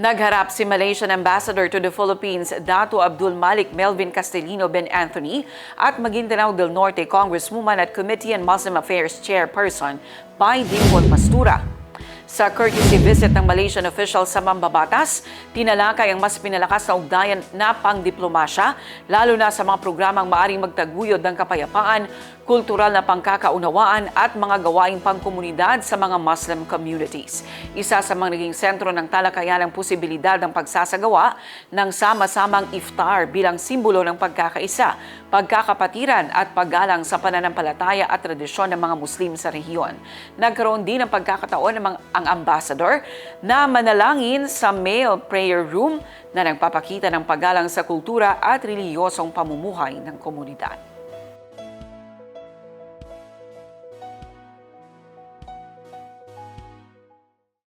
Nagharap si Malaysian Ambassador to the Philippines, Dato Abdul Malik Melvin Castellino Ben Anthony at Maguindanao del Norte Congresswoman at Committee on Muslim Affairs Chairperson Pai Dimpon Mastura. Sa courtesy visit ng Malaysian official sa Mambabatas, tinalakay ang mas pinalakas na ugnayan na pangdiplomasya, lalo na sa mga programang maaring magtaguyod ng kapayapaan, kultural na pangkakaunawaan at mga gawaing pangkomunidad sa mga Muslim communities. Isa sa mga naging sentro ng talakayan ang posibilidad ng pagsasagawa ng sama-samang iftar bilang simbolo ng pagkakaisa, pagkakapatiran at paggalang sa pananampalataya at tradisyon ng mga Muslim sa rehiyon. Nagkaroon din ng pagkakataon ng ang ambassador na manalangin sa male prayer room na nagpapakita ng paggalang sa kultura at reliyosong pamumuhay ng komunidad.